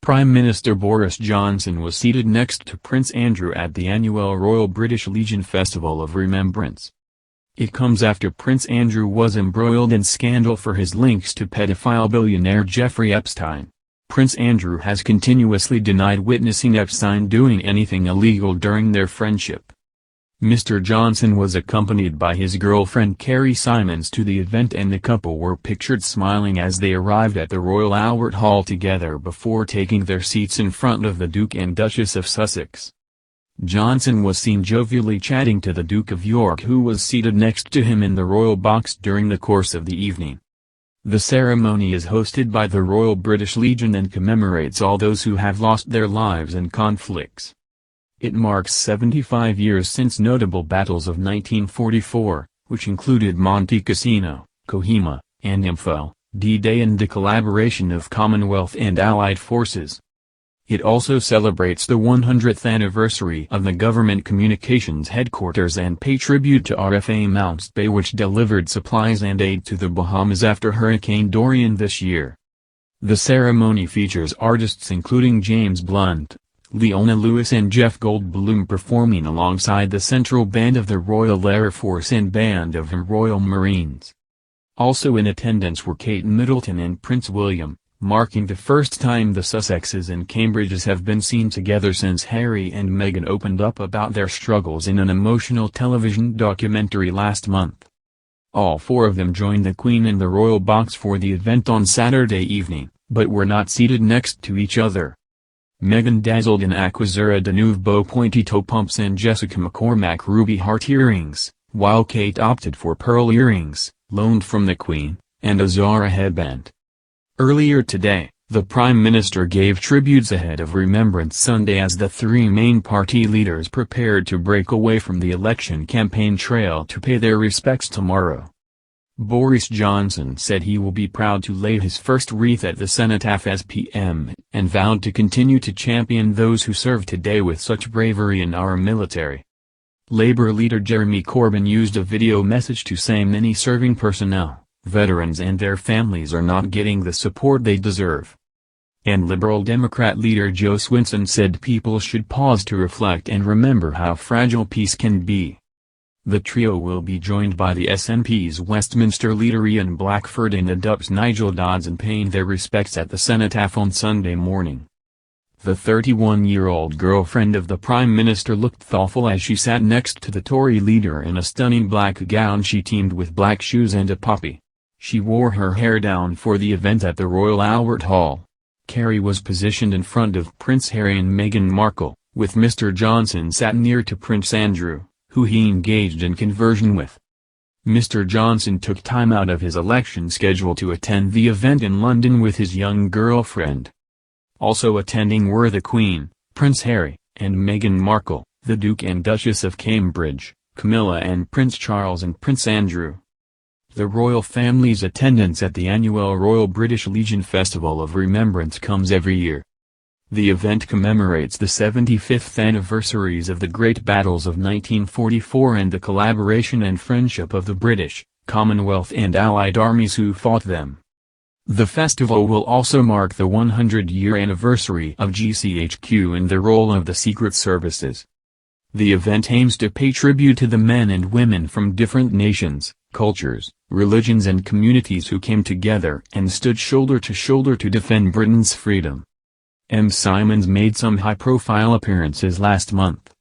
Prime Minister Boris Johnson was seated next to Prince Andrew at the annual Royal British Legion Festival of Remembrance. It comes after Prince Andrew was embroiled in scandal for his links to pedophile billionaire Jeffrey Epstein. Prince Andrew has continuously denied witnessing Epstein doing anything illegal during their friendship. Mr. Johnson was accompanied by his girlfriend Carrie Simons to the event, and the couple were pictured smiling as they arrived at the Royal Albert Hall together before taking their seats in front of the Duke and Duchess of Sussex. Johnson was seen jovially chatting to the Duke of York, who was seated next to him in the royal box during the course of the evening. The ceremony is hosted by the Royal British Legion and commemorates all those who have lost their lives in conflicts. It marks 75 years since notable battles of 1944, which included Monte Cassino, Kohima, and Imphal, D-Day, and the collaboration of Commonwealth and Allied forces. It also celebrates the 100th anniversary of the Government Communications Headquarters and pay tribute to RFA Mounts Bay, which delivered supplies and aid to the Bahamas after Hurricane Dorian this year. The ceremony features artists including James Blunt, Leona Lewis and Jeff Goldblum performing alongside the Central Band of the Royal Air Force and Band of Royal Marines. Also in attendance were Kate Middleton and Prince William, marking the first time the Sussexes and Cambridges have been seen together since Harry and Meghan opened up about their struggles in an emotional television documentary last month. All four of them joined the Queen in the royal box for the event on Saturday evening, but were not seated next to each other. Meghan dazzled in Aquazzura de Nouveau pointy toe pumps and Jessica McCormack ruby heart earrings, while Kate opted for pearl earrings, loaned from the Queen, and a Zara headband. Earlier today, the Prime Minister gave tributes ahead of Remembrance Sunday as the three main party leaders prepared to break away from the election campaign trail to pay their respects tomorrow. Boris Johnson said he will be proud to lay his first wreath at the cenotaph as PM, and vowed to continue to champion those who serve today with such bravery in our military. Labour leader Jeremy Corbyn used a video message to say many serving personnel, veterans and their families are not getting the support they deserve. And Liberal Democrat leader Joe Swinson said people should pause to reflect and remember how fragile peace can be. The trio will be joined by the SNP's Westminster leader Ian Blackford and the DUP's Nigel Dodson paying their respects at the cenotaph on Sunday morning. The 31-year-old girlfriend of the Prime Minister looked thoughtful as she sat next to the Tory leader in a stunning black gown she teamed with black shoes and a poppy. She wore her hair down for the event at the Royal Albert Hall. Carrie was positioned in front of Prince Harry and Meghan Markle, with Mr. Johnson sat near to Prince Andrew, who he engaged in conversation with. Mr. Johnson took time out of his election schedule to attend the event in London with his young girlfriend. Also attending were the Queen, Prince Harry, and Meghan Markle, the Duke and Duchess of Cambridge, Camilla and Prince Charles and Prince Andrew. The royal family's attendance at the annual Royal British Legion Festival of Remembrance comes every year. The event commemorates the 75th anniversaries of the great battles of 1944 and the collaboration and friendship of the British, Commonwealth and Allied armies who fought them. The festival will also mark the 100-year anniversary of GCHQ in the role of the Secret Services. The event aims to pay tribute to the men and women from different nations, cultures, religions and communities who came together and stood shoulder to shoulder to defend Britain's freedom. M. Simons made some high-profile appearances last month.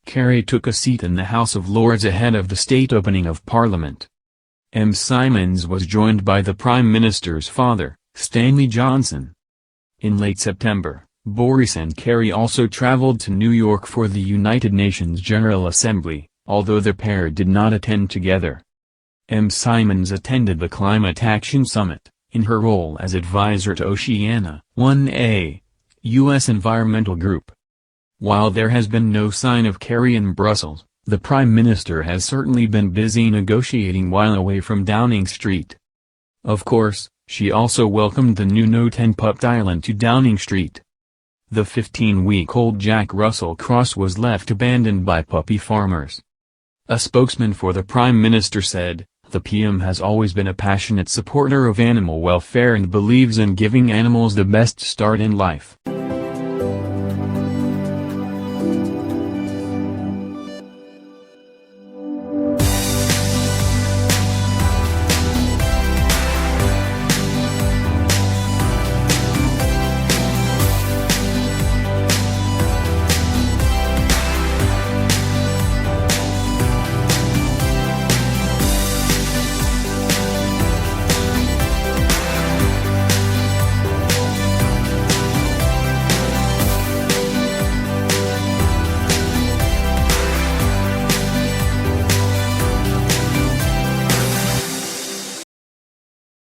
Carrie took a seat in the House of Lords ahead of the state opening of Parliament. M. Simons was joined by the Prime Minister's father, Stanley Johnson. In late September, Boris and Carrie also traveled to New York for the United Nations General Assembly, although the pair did not attend together. M. Simons attended the Climate Action Summit, in her role as advisor to Oceania 1A, U.S. Environmental Group. While there has been no sign of Carrie in Brussels, the Prime Minister has certainly been busy negotiating while away from Downing Street. Of course, she also welcomed the new No 10 Pup Island to Downing Street. The 15-week-old Jack Russell Cross was left abandoned by puppy farmers. A spokesman for the Prime Minister said, "The PM has always been a passionate supporter of animal welfare and believes in giving animals the best start in life."